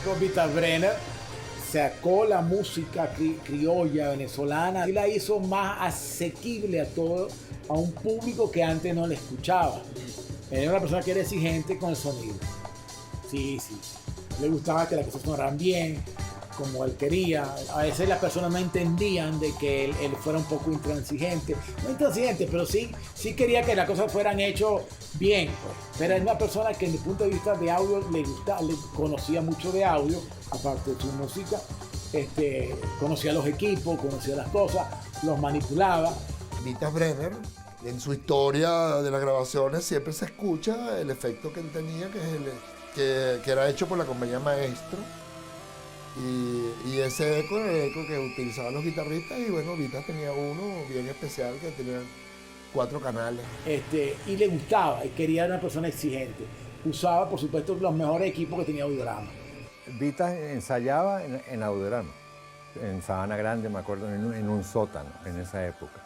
con Vitas Brenner sacó la música criolla venezolana y la hizo más asequible a un público que antes no le escuchaba. Era una persona que era exigente con el sonido. Sí. Le gustaba que las cosas sonaran bien, como él quería. A veces las personas no entendían de que él fuera un poco intransigente. No intransigente, pero sí quería que las cosas fueran hechas bien. Pero era una persona que desde el punto de vista de audio le conocía mucho de audio, aparte de su música. Conocía los equipos, conocía las cosas, los manipulaba. Vitas Brenner, en su historia de las grabaciones siempre se escucha el efecto que él tenía, que era hecho por la compañía Maestro. Y ese eco era el eco que utilizaban los guitarristas, y bueno, Vitas tenía uno bien especial que tenía 4 canales. Y le gustaba, y quería una persona exigente. Usaba, por supuesto, los mejores equipos que tenía Audiorama. Vitas ensayaba en Audiorama, en Sabana Grande, me acuerdo, en un sótano en esa época.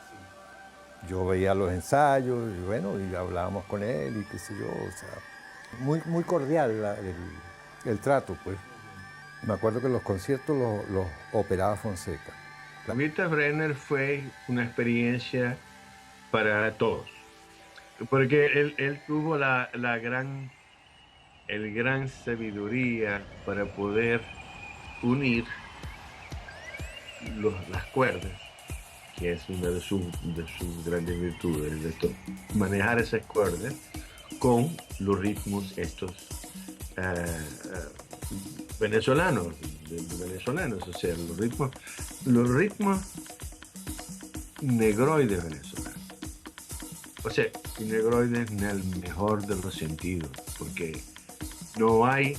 Yo veía los ensayos y bueno, y hablábamos con él y qué sé yo, o sea, muy cordial el trato, pues. Me acuerdo que los conciertos los operaba Fonseca. Vitas Brenner fue una experiencia para todos, porque él tuvo el gran sabiduría para poder unir las cuerdas, que es una de sus grandes virtudes, manejar esas cuerdas con los ritmos estos venezolanos, o sea, los ritmos negroides venezolanos. O sea, y negroides en el mejor de los sentidos, porque no hay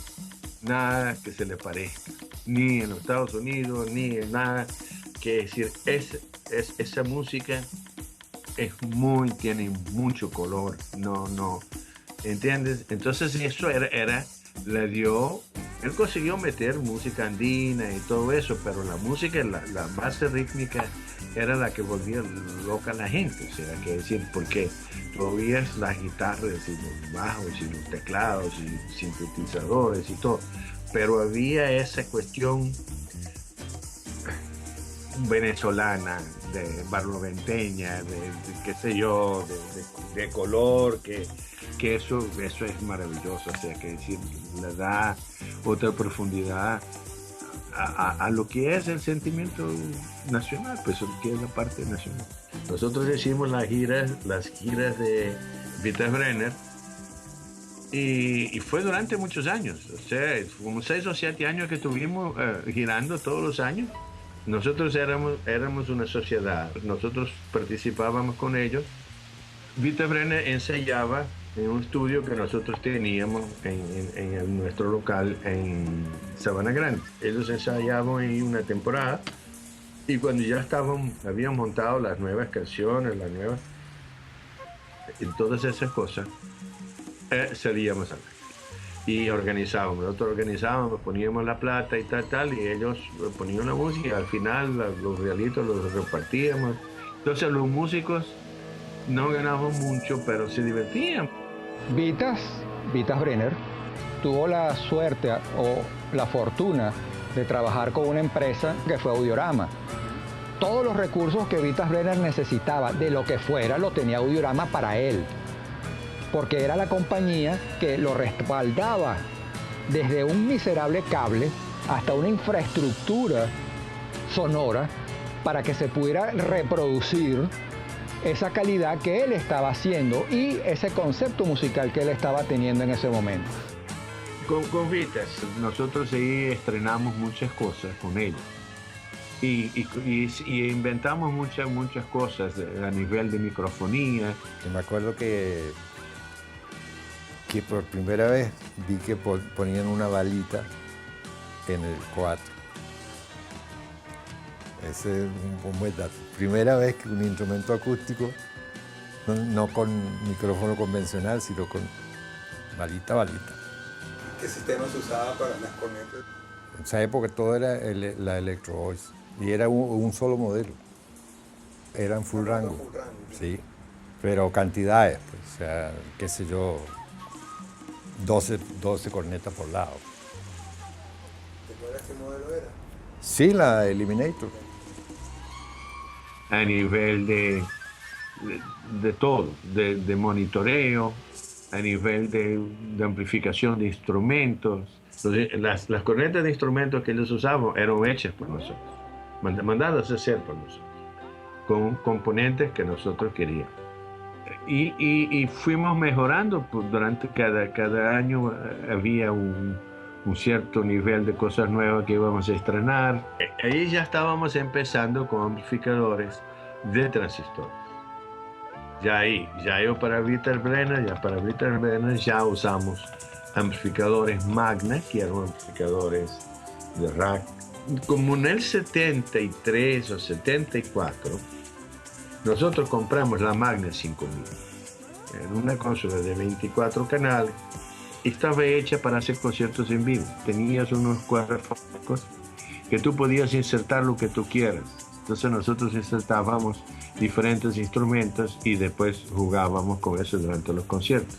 nada que se le parezca, ni en los Estados Unidos, ni en nada, que decir, esa música tiene mucho color, no, ¿entiendes? Entonces eso él consiguió meter música andina y todo eso, pero la música, la base rítmica era la que volvía loca a la gente, o sea, que decir, porque tú oías las guitarras y los bajos y los teclados y sintetizadores y todo, pero había esa cuestión venezolana, de barloventeña, de qué sé yo, de color, que eso es maravilloso, o sea, que decir, le da otra profundidad a lo que es el sentimiento nacional, pues lo que es la parte nacional. Nosotros hicimos las giras de Vitas Brenner y fue durante muchos años, o sea, como 6 o 7 años que estuvimos girando todos los años. Nosotros éramos una sociedad, nosotros participábamos con ellos. Vitas Brenner ensayaba en un estudio que nosotros teníamos en nuestro local en Sabana Grande. Ellos ensayaban en una temporada y cuando ya habían montado las nuevas canciones, y todas esas cosas, salíamos a ver. Y nosotros organizábamos, poníamos la plata y tal, y ellos ponían la música, y al final los realitos los repartíamos. Entonces los músicos no ganaban mucho, pero se divertían. Vitas Brenner tuvo la suerte o la fortuna de trabajar con una empresa que fue Audiorama. Todos los recursos que Vitas Brenner necesitaba, de lo que fuera, lo tenía Audiorama para él, porque era la compañía que lo respaldaba desde un miserable cable hasta una infraestructura sonora para que se pudiera reproducir esa calidad que él estaba haciendo y ese concepto musical que él estaba teniendo en ese momento. Con Vitas, nosotros sí estrenamos muchas cosas con ellos y inventamos muchas cosas a nivel de microfonía. Me acuerdo que por primera vez vi que ponían una balita en el 4. Ese es un buen dato. Primera vez que un instrumento acústico, no con micrófono convencional, sino con balita. ¿Qué sistema se usaba para las cornetas? En esa época todo era la Electro Voice y era un solo modelo. Eran full rango. Sí, pero cantidades, pues, o sea, qué sé yo, 12 cornetas por lado. ¿qué modelo era? Sí, la Eliminator. A nivel de todo, de monitoreo, a nivel de amplificación de instrumentos. Entonces, las cornetas de instrumentos que ellos usaban eran hechas por nosotros, mandadas a hacer por nosotros, con componentes que nosotros queríamos. Y fuimos mejorando durante cada año. Había un cierto nivel de cosas nuevas que íbamos a estrenar. Ahí ya estábamos empezando con amplificadores de transistores. Ya yo para Vitar Brenner ya usamos amplificadores Magna, que eran amplificadores de rack. Como en el 73 o 74, nosotros compramos la Magna 5000. Era una consola de 24 canales. Estaba hecha para hacer conciertos en vivo. Tenías unos cuadrofónicos que tú podías insertar lo que tú quieras. Entonces nosotros insertábamos diferentes instrumentos y después jugábamos con eso durante los conciertos,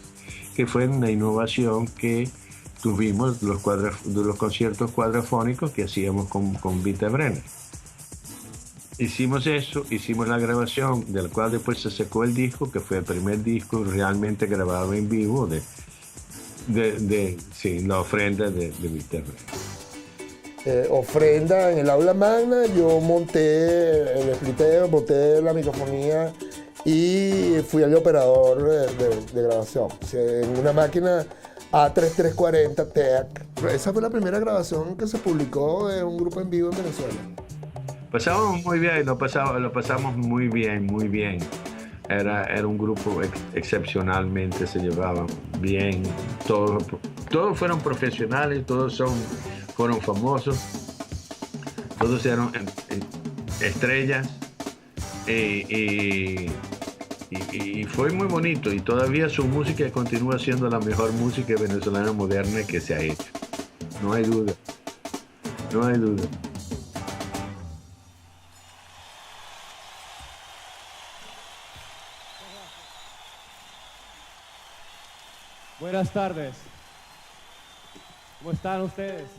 que fue una innovación que tuvimos de los conciertos cuadrofónicos que hacíamos con Vita Brenner. Hicimos eso, hicimos la grabación, del cual después se sacó el disco, que fue el primer disco realmente grabado en vivo la ofrenda de Vita Brenner. Ofrenda en el aula magna, yo monté el spliteo, monté la microfonía y fui el operador de grabación. O sea, en una máquina A3340 TEAC. Esa fue la primera grabación que se publicó de un grupo en vivo en Venezuela. Pasábamos muy bien, lo pasamos muy bien, muy bien. Era un grupo excepcionalmente, se llevaban bien, todos fueron profesionales, todos fueron famosos, todos eran estrellas y fue muy bonito, y todavía su música continúa siendo la mejor música venezolana moderna que se ha hecho. No hay duda, no hay duda. Buenas tardes. ¿Cómo están ustedes?